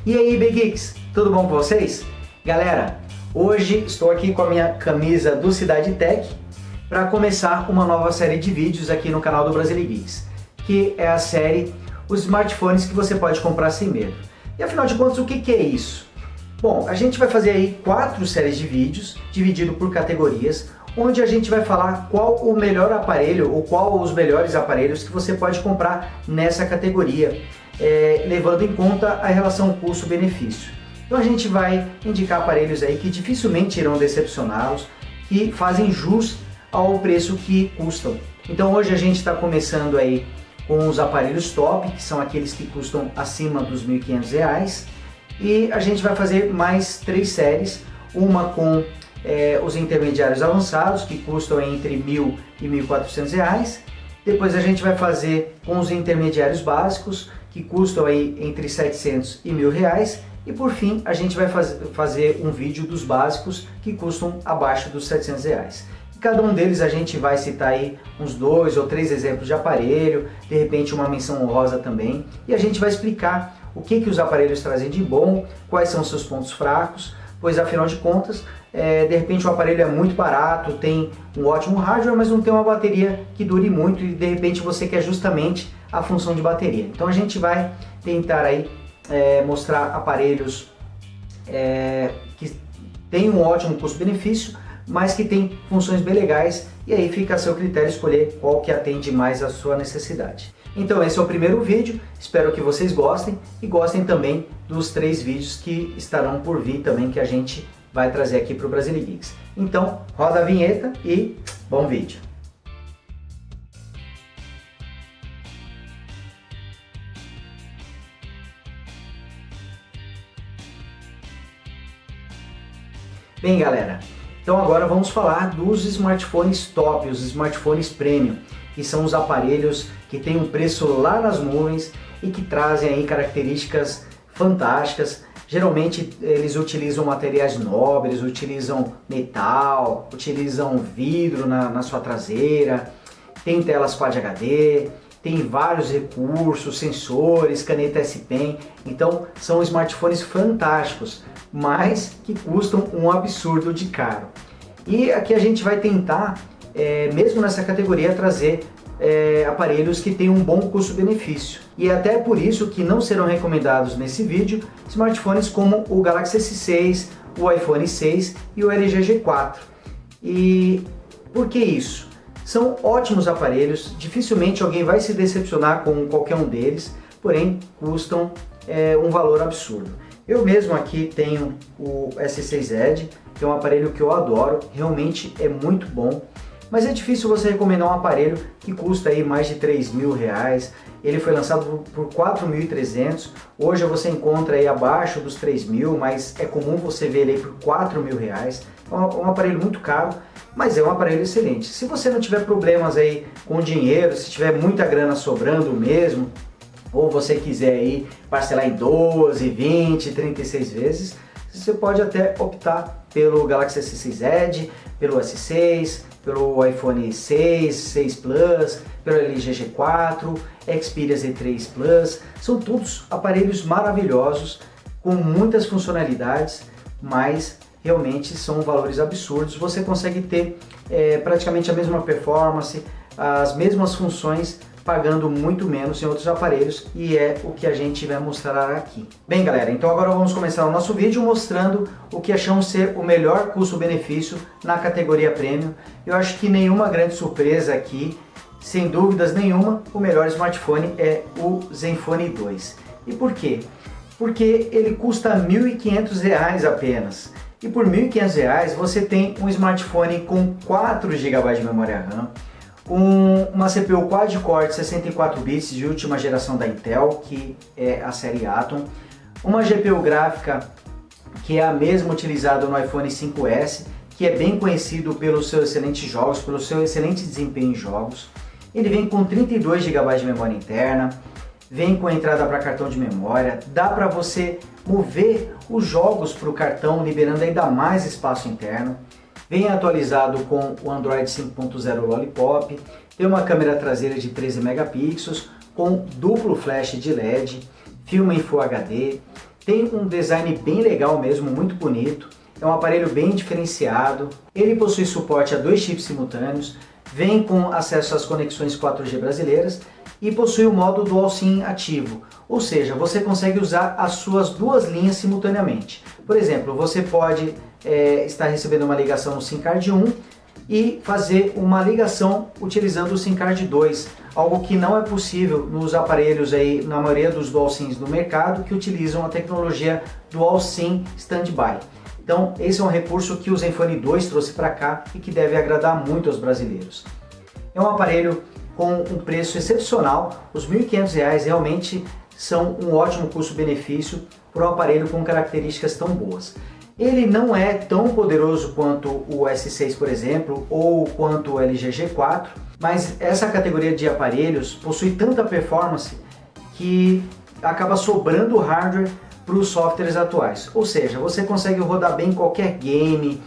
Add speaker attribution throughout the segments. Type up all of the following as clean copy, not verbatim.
Speaker 1: E aí, Big Geeks, tudo bom com vocês? Galera, hoje estou aqui com a minha camisa do Cidade Tech para começar uma nova série de vídeos aqui no canal do Brasile Geeks, que é a série Os Smartphones que você pode comprar sem medo. E afinal de contas, o que é isso? Bom, a gente vai fazer aí 4 séries de vídeos, dividido por categorias, onde a gente vai falar qual o melhor aparelho ou qual os melhores aparelhos que você pode comprar nessa categoria, levando em conta a relação custo-benefício. Então a gente vai indicar aparelhos aí que dificilmente irão decepcioná-los e fazem jus ao preço que custam. Então hoje a gente está começando aí com os aparelhos top, que são aqueles que custam acima dos R$ 1.500, e a gente vai fazer mais 3 séries, uma com os intermediários avançados, que custam entre R$ 1.000 e R$ 1.400, depois a gente vai fazer com os intermediários básicos, que custam aí entre R$ 700 e R$ 1.000, e por fim a gente vai fazer um vídeo dos básicos que custam abaixo dos R$ 700. E cada um deles a gente vai citar aí uns 2 ou 3 exemplos de aparelho, de repente uma menção honrosa também, e a gente vai explicar o que os aparelhos trazem de bom, quais são seus pontos fracos, pois afinal de contas, de repente o aparelho é muito barato, tem um ótimo hardware, mas não tem uma bateria que dure muito e de repente você quer justamente a função de bateria. Então a gente vai tentar aí mostrar aparelhos que tem um ótimo custo-benefício, mas que tem funções bem legais, e aí fica a seu critério escolher qual que atende mais à sua necessidade. Então esse é o primeiro vídeo, espero que vocês gostem e gostem também dos 3 vídeos que estarão por vir também, que a gente vai trazer aqui para o Brasile Geeks. Então roda a vinheta e bom vídeo! Bem, galera, então agora vamos falar dos smartphones top, os smartphones premium, que são os aparelhos que têm um preço lá nas nuvens e que trazem aí características fantásticas. Geralmente eles utilizam materiais nobres, utilizam metal, utilizam vidro na sua traseira, tem telas Quad HD, tem vários recursos, sensores, caneta S Pen, então são smartphones fantásticos, mas que custam um absurdo de caro. E aqui a gente vai tentar, mesmo nessa categoria, trazer aparelhos que têm um bom custo-benefício. E é até por isso que não serão recomendados nesse vídeo smartphones como o Galaxy S6, o iPhone 6 e o LG G4. E por que isso? São ótimos aparelhos, dificilmente alguém vai se decepcionar com qualquer um deles, porém custam um valor absurdo. Eu mesmo aqui tenho o S6 Edge, que é um aparelho que eu adoro, realmente é muito bom, mas é difícil você recomendar um aparelho que custa aí mais de R$3.000, ele foi lançado por R$4.300, hoje você encontra aí abaixo dos R$3.000, mas é comum você ver ele aí por R$4.000, é um aparelho muito caro, mas é um aparelho excelente. Se você não tiver problemas aí com dinheiro, se tiver muita grana sobrando mesmo, ou você quiser aí parcelar em 12, 20, 36 vezes, você pode até optar pelo Galaxy S6 Edge, pelo S6, pelo iPhone 6, 6 Plus, pelo LG G4, Xperia Z3 Plus. São todos aparelhos maravilhosos, com muitas funcionalidades, mas realmente são valores absurdos. Você consegue ter praticamente a mesma performance, as mesmas funções, pagando muito menos em outros aparelhos, e é o que a gente vai mostrar aqui. Bem, galera, então agora vamos começar o nosso vídeo mostrando o que achamos ser o melhor custo-benefício na categoria Premium. Eu acho que nenhuma grande surpresa aqui, sem dúvidas nenhuma, o melhor smartphone é o Zenfone 2. E por quê? Porque ele custa R$ 1.500 apenas. E por R$ 1.500 você tem um smartphone com 4 GB de memória RAM, uma CPU quad-core de 64 bits de última geração da Intel, que é a série Atom, uma GPU gráfica que é a mesma utilizada no iPhone 5S, que é bem conhecido pelos seus excelentes jogos, pelo seu excelente desempenho em jogos. Ele vem com 32 GB de memória interna, vem com entrada para cartão de memória, dá para você mover os jogos para o cartão, liberando ainda mais espaço interno. Vem atualizado com o Android 5.0 Lollipop, tem uma câmera traseira de 13 megapixels, com duplo flash de LED, filma em Full HD, tem um design bem legal mesmo, muito bonito, é um aparelho bem diferenciado, ele possui suporte a 2 chips simultâneos, vem com acesso às conexões 4G brasileiras e possui o modo Dual SIM ativo, ou seja, você consegue usar as suas 2 linhas simultaneamente. Por exemplo, você pode estar recebendo uma ligação no SIM Card 1 e fazer uma ligação utilizando o SIM Card 2, algo que não é possível nos aparelhos aí, na maioria dos Dual SIMs do mercado, que utilizam a tecnologia Dual SIM Standby. Então esse é um recurso que o Zenfone 2 trouxe para cá e que deve agradar muito aos brasileiros. É um aparelho com um preço excepcional, os R$ 1.500 realmente são um ótimo custo-benefício para um aparelho com características tão boas. Ele não é tão poderoso quanto o S6, por exemplo, ou quanto o LG G4, mas essa categoria de aparelhos possui tanta performance que acaba sobrando hardware para os softwares atuais. Ou seja, você consegue rodar bem qualquer game,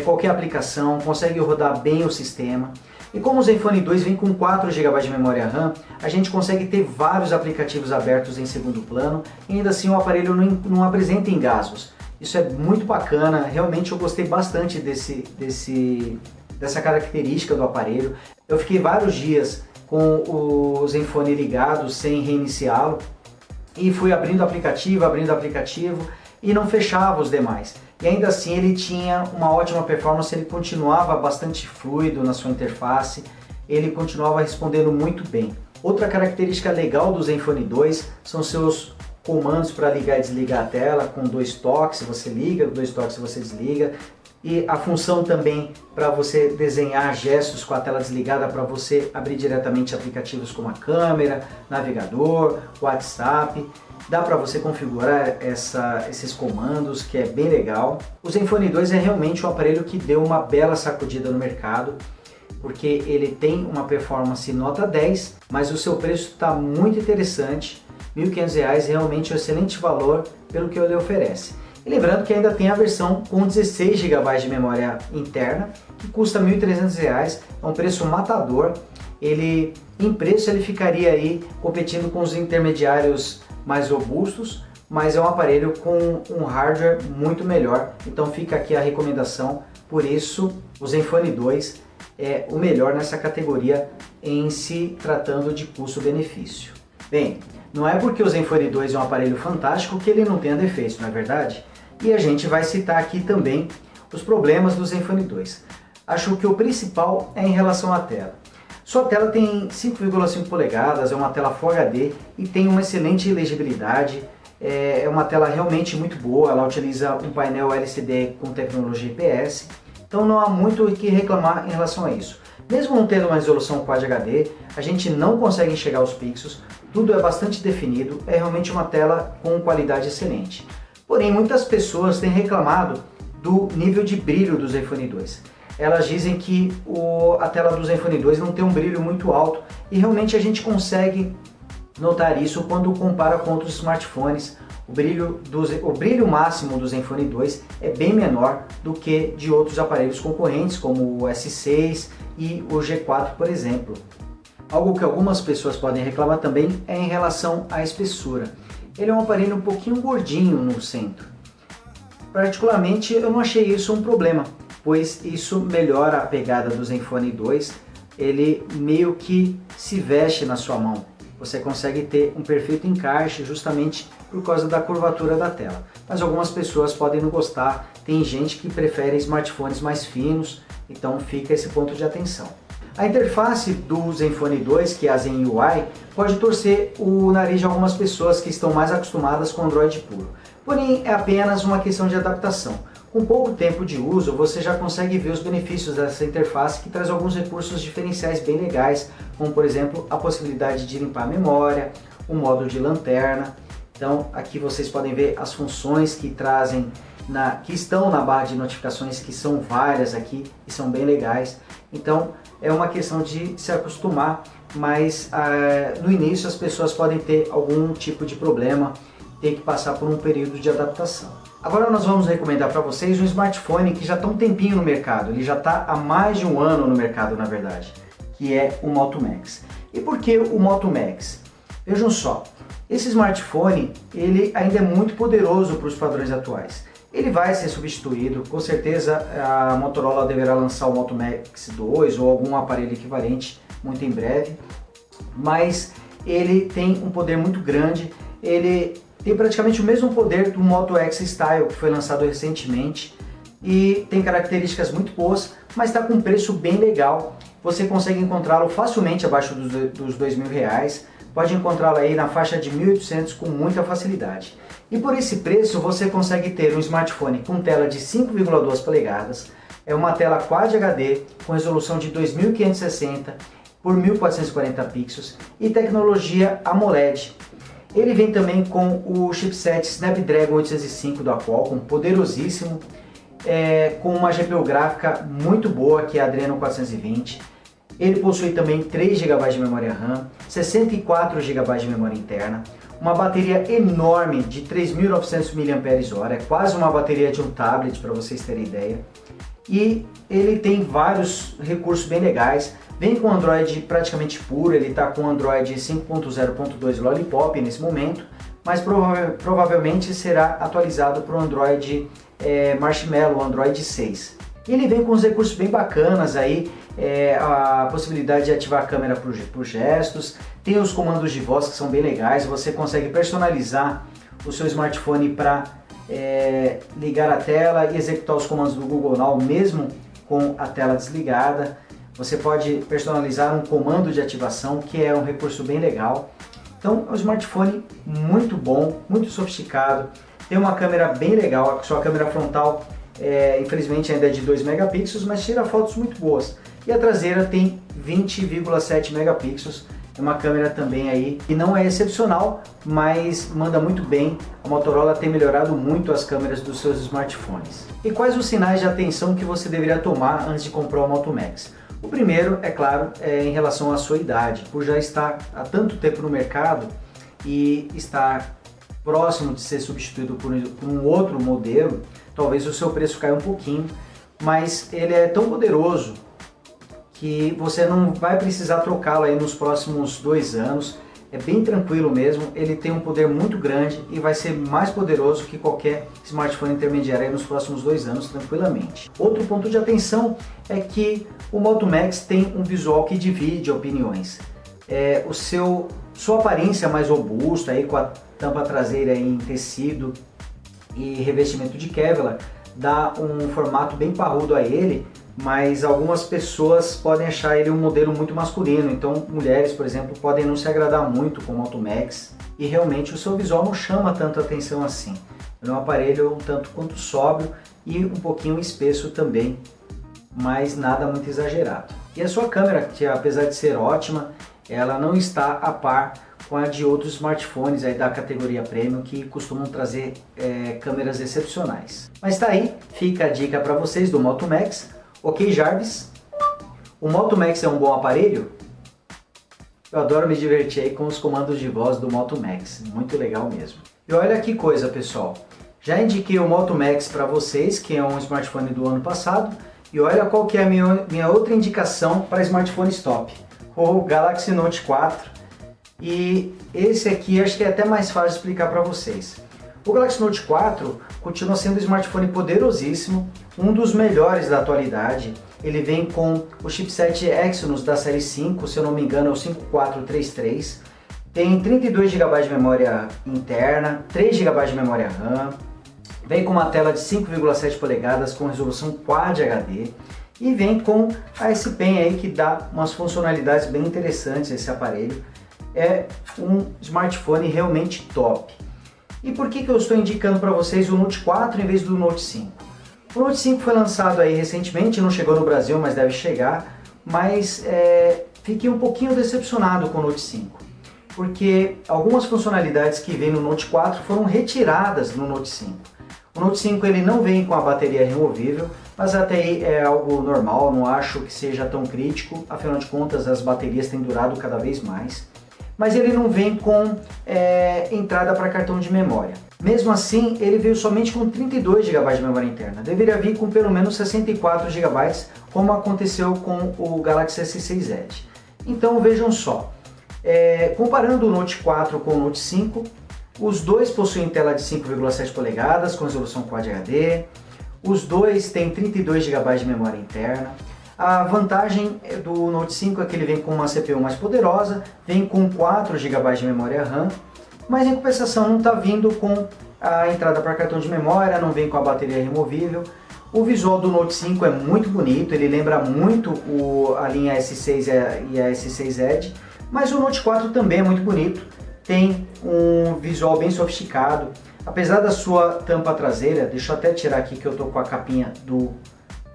Speaker 1: qualquer aplicação, consegue rodar bem o sistema. E como o Zenfone 2 vem com 4 GB de memória RAM, a gente consegue ter vários aplicativos abertos em segundo plano e ainda assim o aparelho não apresenta engasgos. Isso é muito bacana, realmente eu gostei bastante dessa característica do aparelho. Eu fiquei vários dias com o Zenfone ligado sem reiniciá-lo e fui abrindo aplicativo e não fechava os demais. E ainda assim ele tinha uma ótima performance, ele continuava bastante fluido na sua interface, ele continuava respondendo muito bem. Outra característica legal do Zenfone 2 são seus comandos para ligar e desligar a tela, com 2 toques você liga, com 2 toques você desliga, e a função também para você desenhar gestos com a tela desligada para você abrir diretamente aplicativos como a câmera, navegador, WhatsApp. Dá para você configurar esses comandos, que é bem legal. O Zenfone 2 é realmente um aparelho que deu uma bela sacudida no mercado, porque ele tem uma performance nota 10, mas o seu preço está muito interessante. R$ 1.500 realmente é um excelente valor pelo que ele oferece. E lembrando que ainda tem a versão com 16 GB de memória interna, que custa R$ 1.300, é um preço matador. Em preço ele ficaria aí competindo com os intermediários mais robustos, mas é um aparelho com um hardware muito melhor, então fica aqui a recomendação. Por isso o Zenfone 2 é o melhor nessa categoria em se tratando de custo-benefício. Bem, não é porque o Zenfone 2 é um aparelho fantástico que ele não tenha defeitos, não é verdade? E a gente vai citar aqui também os problemas do Zenfone 2. Acho que o principal é em relação à tela. Sua tela tem 5,5 polegadas, é uma tela Full HD e tem uma excelente legibilidade. É uma tela realmente muito boa, ela utiliza um painel LCD com tecnologia IPS, então não há muito o que reclamar em relação a isso. Mesmo não tendo uma resolução Quad HD, a gente não consegue enxergar os pixels, tudo é bastante definido, é realmente uma tela com qualidade excelente. Porém, muitas pessoas têm reclamado do nível de brilho do Zenfone 2. Elas dizem que a tela do Zenfone 2 não tem um brilho muito alto e realmente a gente consegue notar isso quando compara com outros smartphones. O brilho máximo do Zenfone 2 é bem menor do que de outros aparelhos concorrentes como o S6 e o G4, por exemplo. Algo que algumas pessoas podem reclamar também é em relação à espessura. Ele é um aparelho um pouquinho gordinho no centro. Particularmente eu não achei isso um problema, pois isso melhora a pegada do Zenfone 2, ele meio que se veste na sua mão. Você consegue ter um perfeito encaixe justamente por causa da curvatura da tela. Mas algumas pessoas podem não gostar, tem gente que prefere smartphones mais finos, então fica esse ponto de atenção. A interface do Zenfone 2, que é a Zen UI, pode torcer o nariz de algumas pessoas que estão mais acostumadas com Android puro. Porém, é apenas uma questão de adaptação. Com pouco tempo de uso, você já consegue ver os benefícios dessa interface, que traz alguns recursos diferenciais bem legais, como por exemplo a possibilidade de limpar a memória, o modo de lanterna. Então aqui vocês podem ver as funções que estão na barra de notificações, que são várias aqui e são bem legais. Então é uma questão de se acostumar, mas no início as pessoas podem ter algum tipo de problema, ter que passar por um período de adaptação. Agora nós vamos recomendar para vocês um smartphone que já está um tempinho no mercado, ele já está há mais de um ano no mercado na verdade, que é o Moto Max. E por que o Moto Max? Vejam só, Esse smartphone, ele ainda é muito poderoso para os padrões atuais. Ele vai ser substituído, com certeza a Motorola deverá lançar o Moto Max 2 ou algum aparelho equivalente muito em breve, mas ele tem um poder muito grande, ele tem praticamente o mesmo poder do Moto X Style, que foi lançado recentemente, e tem características muito boas, mas está com um preço bem legal. Você consegue encontrá-lo facilmente abaixo dos R$2.000, pode encontrá-lo aí na faixa de 1.800 com muita facilidade. E por esse preço você consegue ter um smartphone com tela de 5,2 polegadas, é uma tela Quad HD com resolução de 2560 por 1440 pixels e tecnologia AMOLED. Ele vem também com o chipset Snapdragon 805 da Qualcomm, poderosíssimo, com uma GPU gráfica muito boa, que é a Adreno 420. Ele possui também 3 GB de memória RAM, 64 GB de memória interna, uma bateria enorme de 3.900 mAh, é quase uma bateria de um tablet, para vocês terem ideia. E ele tem vários recursos bem legais, vem com Android praticamente puro, ele está com Android 5.0.2 Lollipop nesse momento, mas provavelmente será atualizado para o Android Marshmallow, Android 6. E ele vem com uns recursos bem bacanas aí, a possibilidade de ativar a câmera por gestos, tem os comandos de voz que são bem legais, você consegue personalizar o seu smartphone para ligar a tela e executar os comandos do Google Now mesmo com a tela desligada. Você pode personalizar um comando de ativação, que é um recurso bem legal. Então é um smartphone muito bom, muito sofisticado, tem uma câmera bem legal, a sua câmera frontal infelizmente ainda é de 2 megapixels, mas tira fotos muito boas. E a traseira tem 20,7 megapixels, é uma câmera também aí que não é excepcional, mas manda muito bem. A Motorola tem melhorado muito as câmeras dos seus smartphones. E quais os sinais de atenção que você deveria tomar antes de comprar o Moto Max? O primeiro, é claro, é em relação à sua idade. Por já estar há tanto tempo no mercado e estar próximo de ser substituído por um outro modelo, talvez o seu preço caia um pouquinho, mas ele é tão poderoso que você não vai precisar trocá-lo aí nos próximos 2 anos. É bem tranquilo mesmo, ele tem um poder muito grande e vai ser mais poderoso que qualquer smartphone intermediário aí nos próximos 2 anos tranquilamente. Outro ponto de atenção é que o Moto Max tem um visual que divide opiniões. Sua aparência mais robusta, aí, com a tampa traseira em tecido e revestimento de Kevlar, dá um formato bem parrudo a ele, mas algumas pessoas podem achar ele um modelo muito masculino, então mulheres, por exemplo, podem não se agradar muito com o Moto Max e realmente o seu visual não chama tanta atenção assim. É um aparelho um tanto quanto sóbrio e um pouquinho espesso também, mas nada muito exagerado. E a sua câmera, que apesar de ser ótima, ela não está a par com a de outros smartphones aí da categoria Premium que costumam trazer câmeras excepcionais. Mas tá aí, fica a dica para vocês do Moto Max. Ok, Jarvis? O Moto Max é um bom aparelho? Eu adoro me divertir aí com os comandos de voz do Moto Max, muito legal mesmo. E olha que coisa, pessoal, já indiquei o Moto Max para vocês, que é um smartphone do ano passado, e olha qual que é a minha outra indicação para smartphones top, o Galaxy Note 4, e esse aqui acho que é até mais fácil de explicar para vocês. O Galaxy Note 4 continua sendo um smartphone poderosíssimo, um dos melhores da atualidade. Ele vem com o chipset Exynos da série 5, se eu não me engano é o 5433. Tem 32 GB de memória interna, 3 GB de memória RAM. Vem com uma tela de 5,7 polegadas com resolução Quad HD. E vem com a S Pen aí, que dá umas funcionalidades bem interessantes esse aparelho. É um smartphone realmente top. E por que eu estou indicando para vocês o Note 4 em vez do Note 5? O Note 5 foi lançado aí recentemente, não chegou no Brasil, mas deve chegar, mas fiquei um pouquinho decepcionado com o Note 5, porque algumas funcionalidades que vem no Note 4 foram retiradas no Note 5. O Note 5 ele não vem com a bateria removível, mas até aí é algo normal, não acho que seja tão crítico, afinal de contas as baterias têm durado cada vez mais. Mas ele não vem com entrada para cartão de memória. Mesmo assim, ele veio somente com 32 GB de memória interna. Deveria vir com pelo menos 64 GB, como aconteceu com o Galaxy S6 Edge. Então vejam só, Comparando o Note 4 com o Note 5, os dois possuem tela de 5,7 polegadas com resolução Quad HD, os dois têm 32 GB de memória interna. A vantagem do Note 5 é que ele vem com uma CPU mais poderosa, vem com 4 GB de memória RAM, mas em compensação não está vindo com a entrada para cartão de memória, não vem com a bateria removível. O visual do Note 5 é muito bonito, ele lembra muito a linha S6 e a S6 Edge, mas o Note 4 também é muito bonito, tem um visual bem sofisticado. Apesar da sua tampa traseira, deixa eu até tirar aqui que eu tô com a capinha do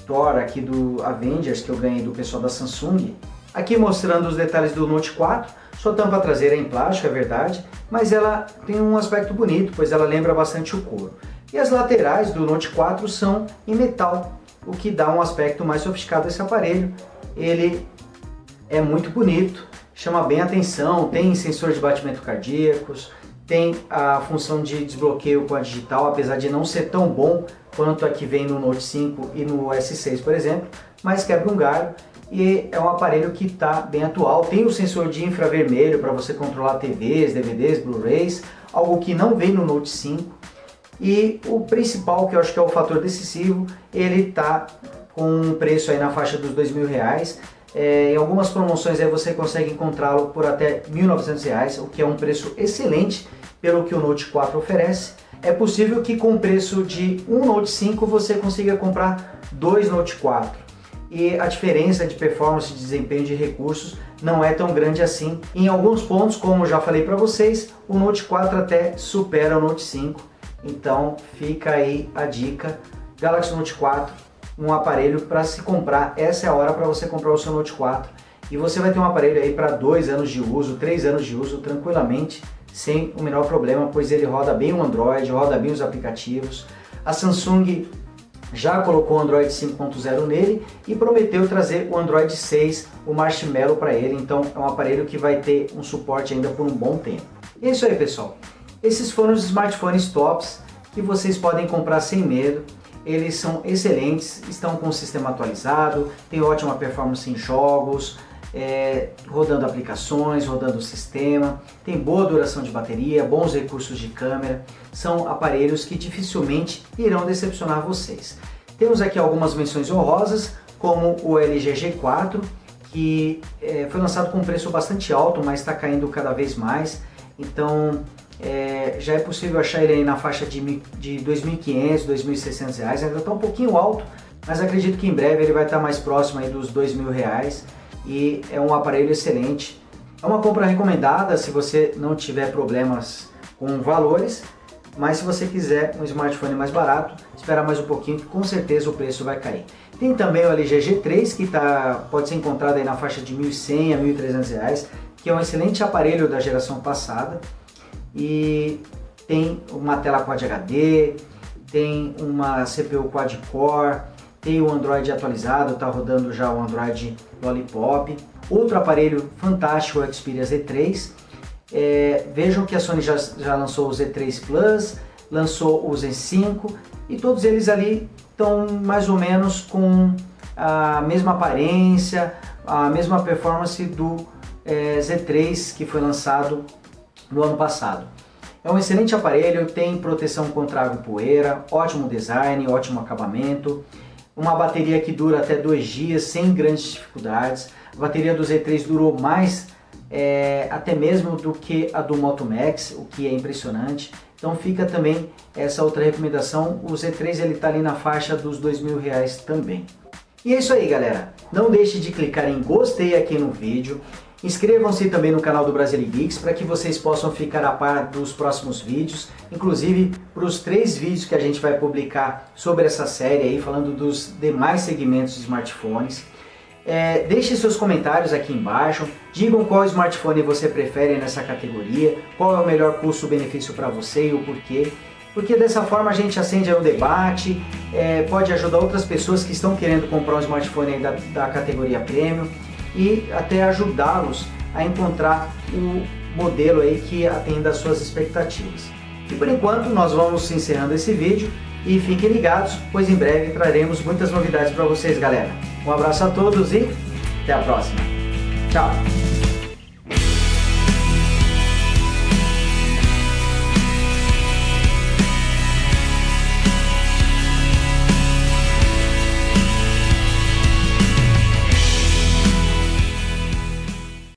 Speaker 1: Thor aqui do Avengers, que eu ganhei do pessoal da Samsung. Aqui mostrando os detalhes do Note 4, sua tampa traseira é em plástico, é verdade, mas ela tem um aspecto bonito, pois ela lembra bastante o couro. E as laterais do Note 4 são em metal, o que dá um aspecto mais sofisticado desse aparelho. Ele é muito bonito, chama bem a atenção, tem sensor de batimento cardíacos, tem a função de desbloqueio com a digital, apesar de não ser tão bom quanto a que vem no Note 5 e no S6, por exemplo, mas quebra um galho e é um aparelho que está bem atual. Tem o sensor de infravermelho para você controlar TVs, DVDs, Blu-rays, algo que não vem no Note 5. E o principal, que eu acho que é o fator decisivo, ele está com um preço aí na faixa dos R$2.000. Em algumas promoções aí você consegue encontrá-lo por até R$1.900, o que é um preço excelente pelo que o Note 4 oferece. É possível que com o preço de um Note 5 você consiga comprar dois Note 4. E a diferença de performance, de desempenho, de recursos não é tão grande assim. Em alguns pontos, como já falei para vocês, o Note 4 até supera o Note 5. Então fica aí a dica, Galaxy Note 4, um aparelho para se comprar. Essa é a hora para você comprar o seu Note 4 e você vai ter um aparelho aí para 2 anos de uso, 3 anos de uso tranquilamente, sem o menor problema, pois ele roda bem o Android, roda bem os aplicativos. A Samsung já colocou o Android 5.0 nele e prometeu trazer o Android 6, o Marshmallow, para ele, então é um aparelho que vai ter um suporte ainda por um bom tempo. E é isso aí, pessoal. Esses foram os smartphones tops que vocês podem comprar sem medo. Eles são excelentes, estão com o sistema atualizado, tem ótima performance em jogos, rodando aplicações, rodando o sistema, tem boa duração de bateria, bons recursos de câmera. São aparelhos que dificilmente irão decepcionar vocês. Temos aqui algumas menções honrosas, como o LG G4, que foi lançado com um preço bastante alto, mas está caindo cada vez mais. Então já é possível achar ele aí na faixa de R$2.500, R$2.600, ainda está um pouquinho alto, mas acredito que em breve ele vai estar mais próximo aí dos R$2.000 e é um aparelho excelente. É uma compra recomendada se você não tiver problemas com valores, mas se você quiser um smartphone mais barato, espera mais um pouquinho que com certeza o preço vai cair. Tem também o LG G3 que pode ser encontrado aí na faixa de R$1.100 a R$1.300, que é um excelente aparelho da geração passada. E tem uma tela Quad HD, tem uma CPU quad-core, tem o Android atualizado, está rodando já o Android Lollipop. Outro aparelho fantástico, o Xperia Z3. Vejam que a Sony já lançou o Z3 Plus, lançou o Z5 e todos eles ali estão mais ou menos com a mesma aparência, a mesma performance do Z3 que foi lançado no ano passado. É um excelente aparelho, tem proteção contra água e poeira, ótimo design, ótimo acabamento, uma bateria que dura até 2 dias sem grandes dificuldades. A bateria do Z3 durou mais até mesmo do que a do Moto Max, o que é impressionante. Então fica também essa outra recomendação, o Z3 ele está ali na faixa dos R$2.000 também. E é isso aí, galera, não deixe de clicar em gostei aqui no vídeo. Inscrevam-se também no canal do Brazilian Geeks para que vocês possam ficar a par dos próximos vídeos, inclusive para os 3 vídeos que a gente vai publicar sobre essa série aí, falando dos demais segmentos de smartphones. Deixe seus comentários aqui embaixo, digam qual smartphone você prefere nessa categoria, qual é o melhor custo-benefício para você e o porquê. Porque dessa forma a gente acende aí um debate, pode ajudar outras pessoas que estão querendo comprar um smartphone aí da categoria Premium, e até ajudá-los a encontrar o modelo aí que atenda às suas expectativas. E por enquanto nós vamos encerrando esse vídeo e fiquem ligados, pois em breve traremos muitas novidades para vocês, galera. Um abraço a todos e até a próxima. Tchau!